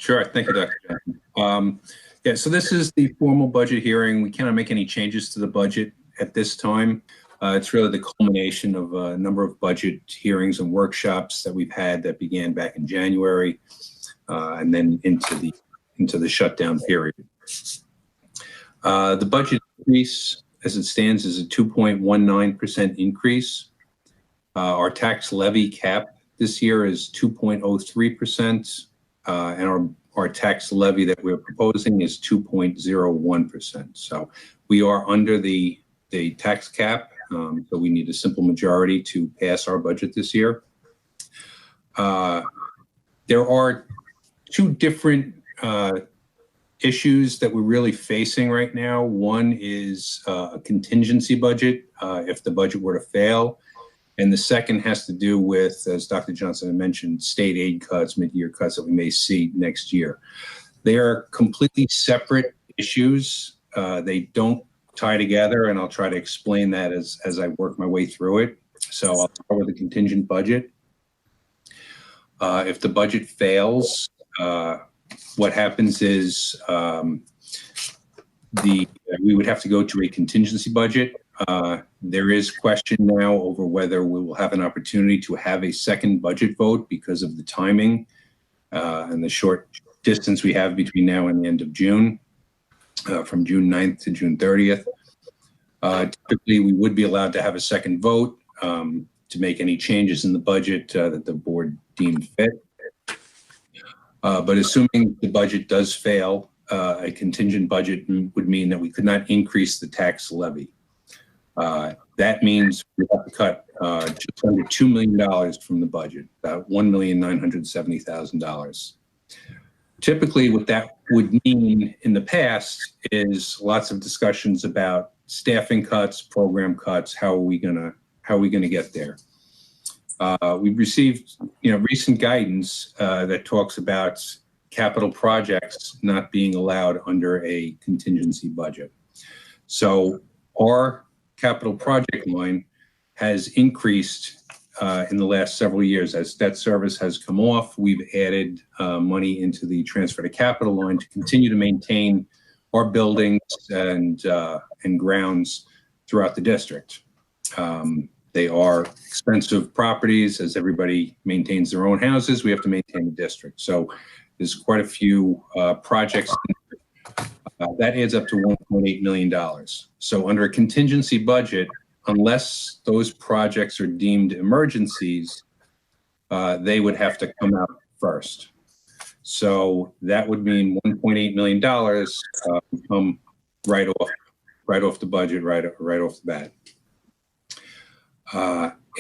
Sure. Thank you, Dr. Johnson. Yeah, so this is the formal budget hearing. We cannot make any changes to the budget at this time. It's really the culmination of a number of budget hearings and workshops that we've had that began back in January and then into the shutdown period. The budget increase as it stands is a 2.19% increase. Our tax levy cap this year is 2.03%, and our tax levy that we're proposing is 2.01%. So we are under the tax cap, so we need a simple majority to pass our budget this year. There are two different issues that we're really facing right now. One is a contingency budget if the budget were to fail. And the second has to do with, as Dr. Johnson had mentioned, state aid cuts, mid-year cuts that we may see next year. They are completely separate issues. They don't tie together, and I'll try to explain that as I work my way through it. So I'll start with the contingent budget. If the budget fails, what happens is we would have to go to a contingency budget. There is question now over whether we will have an opportunity to have a second budget vote because of the timing and the short distance we have between now and the end of June, from June 9th to June 30th. Typically, we would be allowed to have a second vote to make any changes in the budget that the board deemed fit. But assuming the budget does fail, a contingent budget would mean that we could not increase the tax levy. That means we have to cut just under $2 million from the budget, about $1,970,000. Typically, what that would mean in the past is lots of discussions about staffing cuts, program cuts. How are we gonna get there? We've received, recent guidance that talks about capital projects not being allowed under a contingency budget. So our capital project line has increased in the last several years. As debt service has come off, we've added money into the transfer to capital line to continue to maintain our buildings and grounds throughout the district. They are expensive properties. As everybody maintains their own houses, we have to maintain the district. So there's quite a few projects. That adds up to $1.8 million. So under a contingency budget, unless those projects are deemed emergencies, they would have to come out first. So that would mean $1.8 million come right off the budget, right off the bat.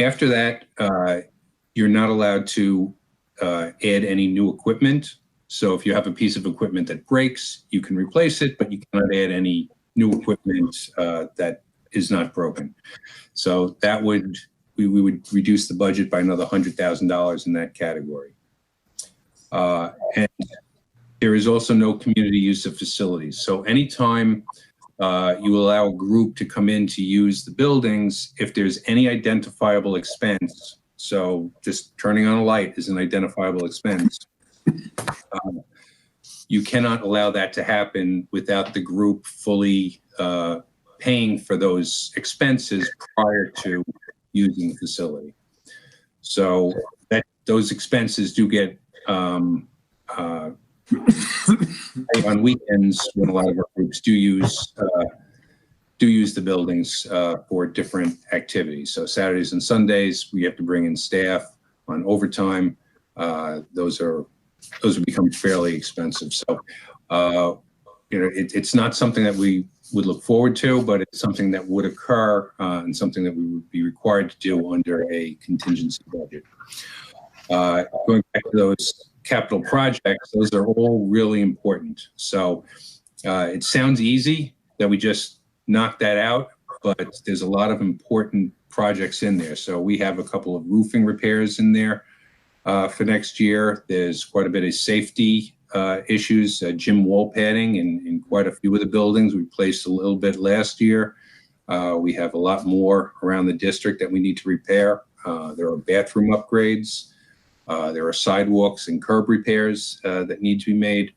After that, you're not allowed to add any new equipment. So if you have a piece of equipment that breaks, you can replace it, but you cannot add any new equipment that is not broken. So that would, we would reduce the budget by another $100,000 in that category. And there is also no community use of facilities. So anytime you allow a group to come in to use the buildings, if there's any identifiable expense, so just turning on a light is an identifiable expense, you cannot allow that to happen without the group fully paying for those expenses prior to using the facility. So that those expenses do get on weekends when a lot of our groups do use the buildings for different activities. So Saturdays and Sundays, we have to bring in staff on overtime. Those would become fairly expensive. So, it's not something that we would look forward to, but it's something that would occur and something that we would be required to do under a contingency budget. Going back to those capital projects, those are all really important. So it sounds easy that we just knock that out, but there's a lot of important projects in there. So we have a couple of roofing repairs in there for next year. There's quite a bit of safety issues, gym wall padding in quite a few of the buildings. We placed a little bit last year. We have a lot more around the district that we need to repair. There are bathroom upgrades. There are sidewalks and curb repairs that need to be made.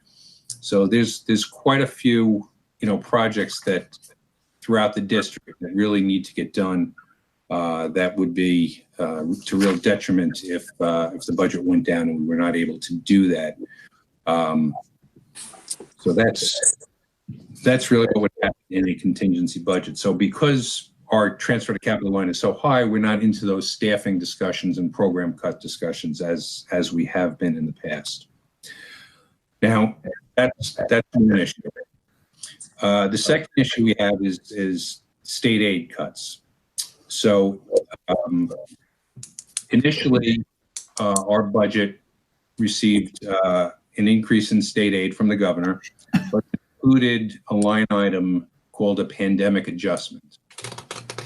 So there's quite a few, projects that throughout the district that really need to get done. That would be to real detriment if the budget went down and we were not able to do that. So that's really what would happen in a contingency budget. So because our transfer to capital line is so high, we're not into those staffing discussions and program cut discussions as we have been in the past. Now, that's one issue. The second issue we have is state aid cuts. So initially, our budget received an increase in state aid from the governor, but included a line item called a pandemic adjustment.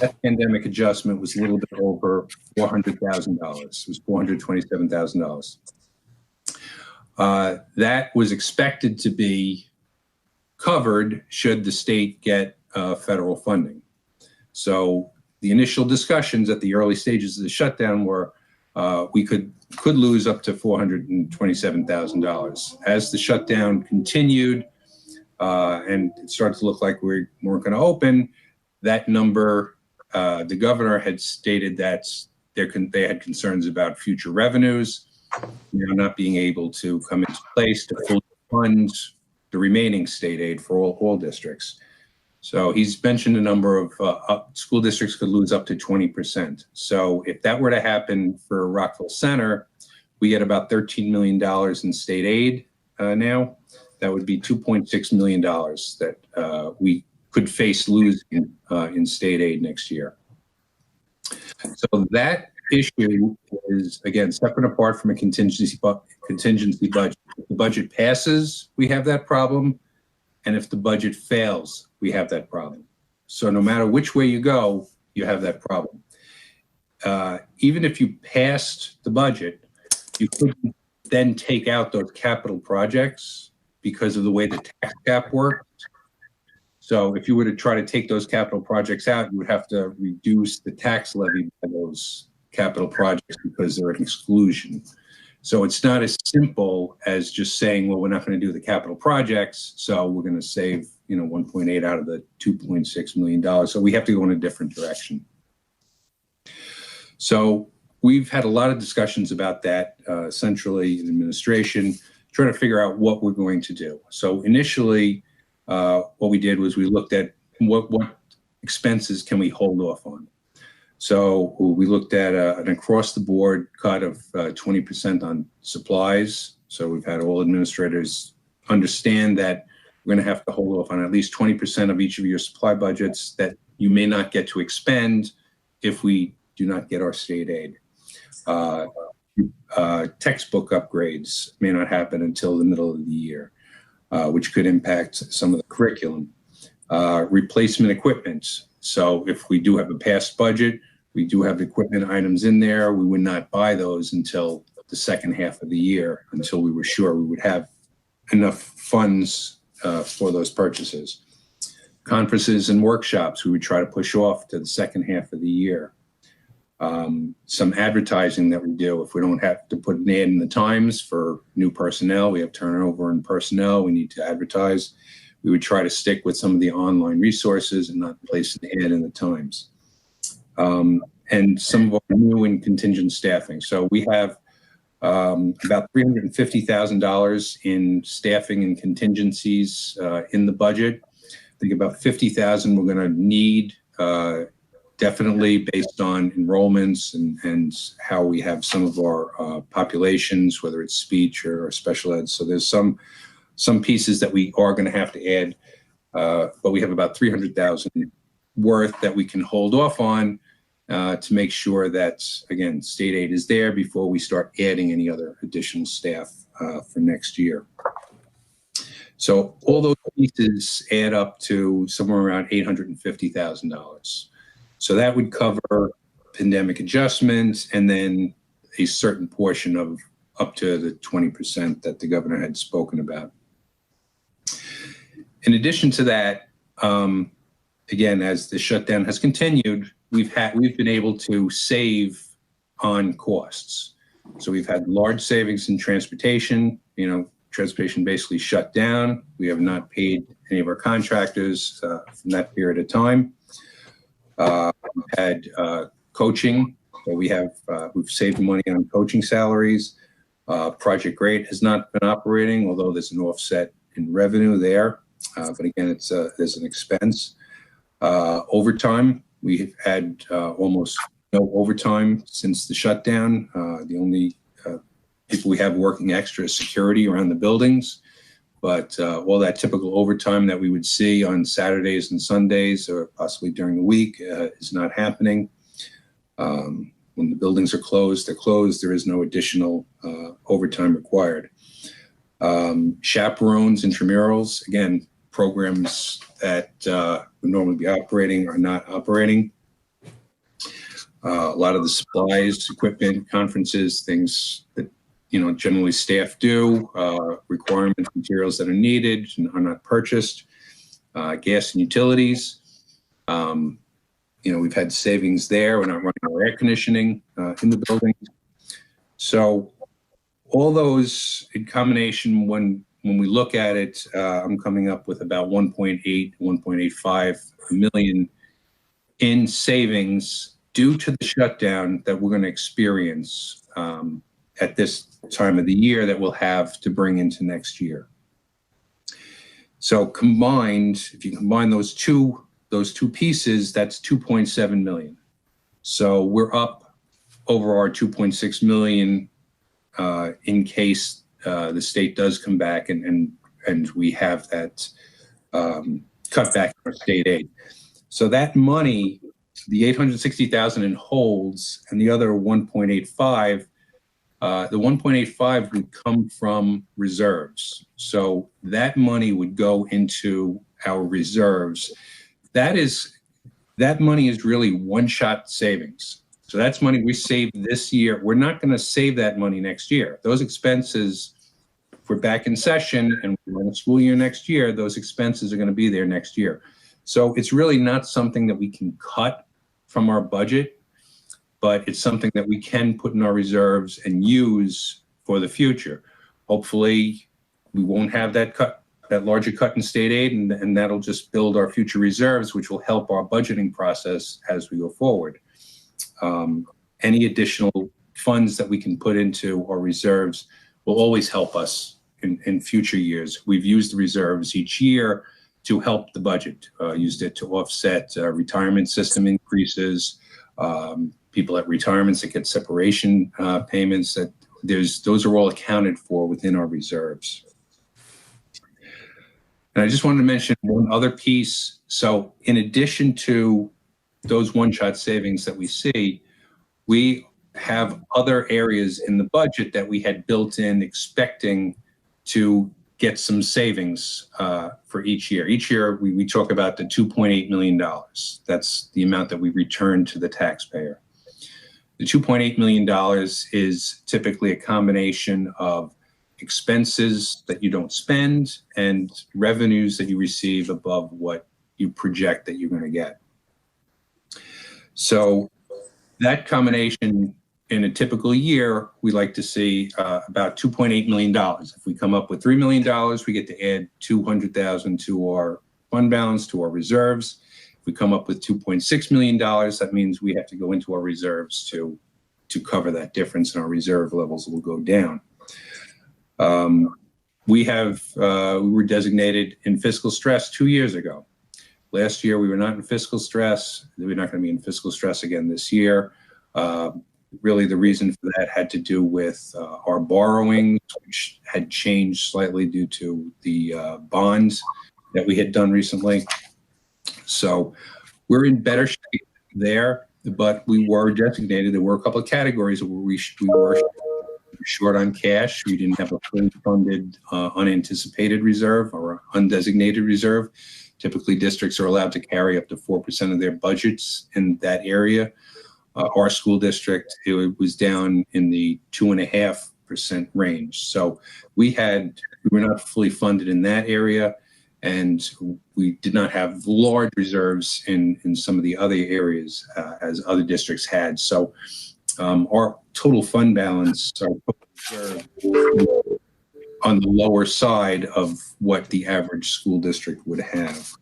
That pandemic adjustment was a little bit over $400,000. It was $427,000. That was expected to be covered should the state get federal funding. So the initial discussions at the early stages of the shutdown were we could lose up to $427,000. As the shutdown continued and it started to look like we weren't going to open, that number, the governor had stated that they had concerns about future revenues, not being able to come into place to fully fund the remaining state aid for all districts. So he's mentioned a number of school districts could lose up to 20%. So if that were to happen for Rockville Center, we get about $13 million in state aid now. That would be $2.6 million that we could face losing in state aid next year. So that issue is, again, separate and apart from a contingency budget. If the budget passes, we have that problem. And if the budget fails, we have that problem. So no matter which way you go, you have that problem. Even if you passed the budget, you couldn't then take out those capital projects because of the way the tax cap works. So if you were to try to take those capital projects out, you would have to reduce the tax levy by those capital projects because they're an exclusion. So it's not as simple as just saying, well, we're not going to do the capital projects, so we're going to save, 1.8 out of the $2.6 million. So we have to go in a different direction. So we've had a lot of discussions about that centrally in administration, trying to figure out what we're going to do. So initially, what we did was we looked at what expenses can we hold off on. So we looked at an across-the-board cut of 20% on supplies. So we've had all administrators understand that we're going to have to hold off on at least 20% of each of your supply budgets that you may not get to expend if we do not get our state aid. Textbook upgrades may not happen until the middle of the year, which could impact some of the curriculum. Replacement equipment. So if we do have a past budget, we do have equipment items in there, we would not buy those until the second half of the year, until we were sure we would have enough funds for those purchases. Conferences and workshops, we would try to push off to the second half of the year. Some advertising that we do, if we don't have to put an ad in the Times for new personnel, we have turnover in personnel, we need to advertise. We would try to stick with some of the online resources and not place an ad in the Times. And some of our new and contingent staffing. So we have about $350,000 in staffing and contingencies in the budget. I think about $50,000 we're going to need definitely based on enrollments and how we have some of our populations, whether it's speech or special ed. So there's some pieces that we are going to have to add, but we have about $300,000 worth that we can hold off on to make sure that, again, state aid is there before we start adding any other additional staff for next year. So all those pieces add up to somewhere around $850,000. So that would cover pandemic adjustments and then a certain portion of up to the 20% that the governor had spoken about. In addition to that, again, as the shutdown has continued, we've been able to save on costs. So we've had large savings in transportation. Transportation basically shut down. We have not paid any of our contractors from that period of time. We've had coaching. So we've saved money on coaching salaries. Project Great has not been operating, although there's an offset in revenue there. But again, there's an expense. Overtime, we've had almost no overtime since the shutdown. The only people we have working extra is security around the buildings. But all that typical overtime that we would see on Saturdays and Sundays, or possibly during the week, is not happening. When the buildings are closed, they're closed. There is no additional overtime required. Chaperones, intramurals, again, programs that would normally be operating are not operating. A lot of the supplies, equipment, conferences, things that generally staff do, requirements, materials that are needed and are not purchased, gas and utilities. We've had savings there. We're not running our air conditioning in the building. So all those in combination, when we look at it, I'm coming up with about 1.8, 1.85 million in savings due to the shutdown that we're going to experience at this time of the year that we'll have to bring into next year. So combined, if you combine those two pieces, that's 2.7 million. So we're up over our 2.6 million in case the state does come back and we have that cut back in our state aid. So that money, the 860,000 in holds and the other 1.85, the 1.85 would come from reserves. So that money would go into our reserves. That money is really one-shot savings. So that's money we saved this year. We're not going to save that money next year. Those expenses, if we're back in session and we're in a school year next year, those expenses are going to be there next year. So it's really not something that we can cut from our budget, but it's something that we can put in our reserves and use for the future. Hopefully, we won't have that larger cut in state aid, and that'll just build our future reserves, which will help our budgeting process as we go forward. Any additional funds that we can put into our reserves will always help us in future years. We've used the reserves each year to help the budget, used it to offset retirement system increases, people at retirements that get separation payments. Those are all accounted for within our reserves. And I just wanted to mention one other piece. So in addition to those one-shot savings that we see, we have other areas in the budget that we had built in expecting to get some savings for each year. Each year, we talk about the $2.8 million. That's the amount that we return to the taxpayer. The $2.8 million is typically a combination of expenses that you don't spend and revenues that you receive above what you project that you're going to get. So that combination in a typical year, we like to see about $2.8 million. If we come up with $3 million, we get to add $200,000 to our fund balance, to our reserves. If we come up with $2.6 million, that means we have to go into our reserves to cover that difference, and our reserve levels will go down. We were designated in fiscal stress 2 years ago. Last year, we were not in fiscal stress. We're not going to be in fiscal stress again this year. Really, the reason for that had to do with our borrowings, which had changed slightly due to the bonds that we had done recently. So we're in better shape there, but we were designated. There were a couple of categories where we were short on cash. We didn't have a fully funded unanticipated reserve or undesignated reserve. Typically, districts are allowed to carry up to 4% of their budgets in that area. Our school district, it was down in the 2.5% range. So we were not fully funded in that area, and we did not have large reserves in some of the other areas as other districts had. So Our total fund balance, our total reserve, on the lower side of what the average school district would have.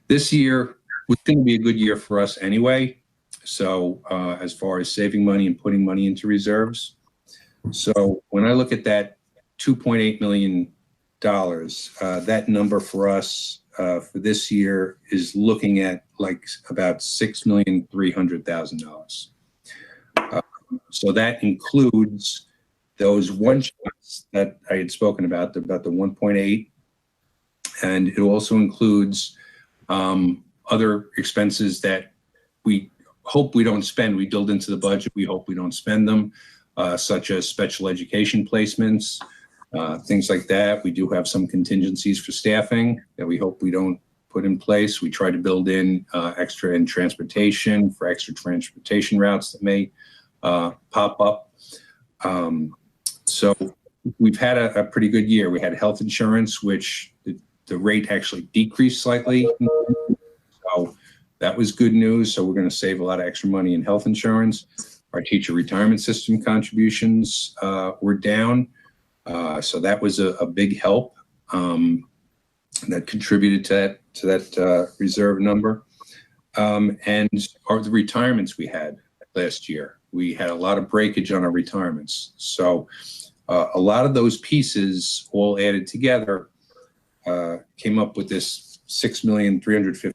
This year was going to be a good year for us anyway. So as far as saving money and putting money into reserves. So when I look at that $2.8 million, that number for us for this year is looking at like about $6,300,000. So that includes those one shots that I had spoken about the 1.8, and it also includes other expenses that we hope we don't spend. We build into the budget. We hope we don't spend them, such as special education placements, things like that. We do have some contingencies for staffing that we hope we don't put in place. We try to build in extra in transportation for extra transportation routes that may pop up. So we've had a pretty good year. We had health insurance, which the rate actually decreased slightly. So that was good news. So we're going to save a lot of extra money in health insurance. Our teacher retirement system contributions were down. So that was a big help that contributed to that reserve number. And the retirements we had last year. We had a lot of breakage on our retirements. So a lot of those pieces all added together came up with this $6,350,000.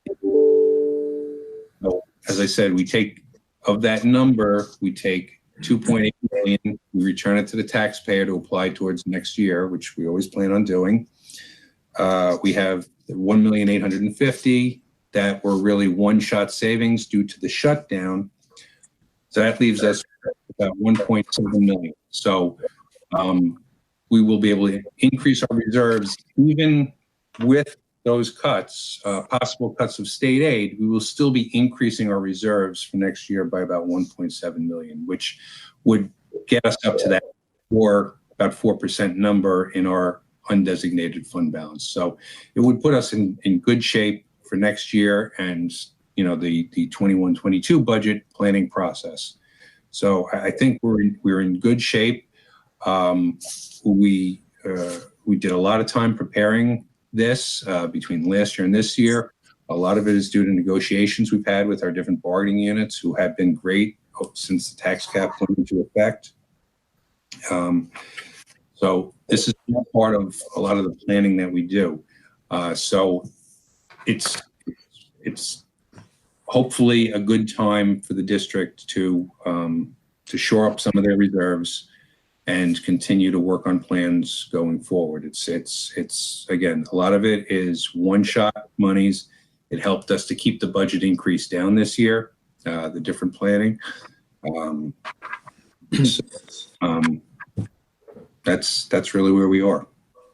So, as I said, we take of that number, we take 2.8 million, we return it to the taxpayer to apply towards next year, which we always plan on doing. We have 1,850,000 that were really one-shot savings due to the shutdown. So that leaves us about 1.7 million. So we will be able to increase our reserves even with those cuts, possible cuts of state aid. We will still be increasing our reserves for next year by about 1.7 million, which would get us up to that about 4% number in our undesignated fund balance. So it would put us in good shape for next year and the 21-22 budget planning process. So I think we're in good shape. We did a lot of time preparing this between last year and this year. A lot of it is due to negotiations we've had with our different bargaining units who have been great since the tax cap went into effect. So this is part of a lot of the planning that we do. So it's hopefully a good time for the district to shore up some of their reserves and continue to work on plans going forward. It's again, a lot of it is one-shot monies. It helped us to keep the budget increase down this year, the different planning. That's really where we are.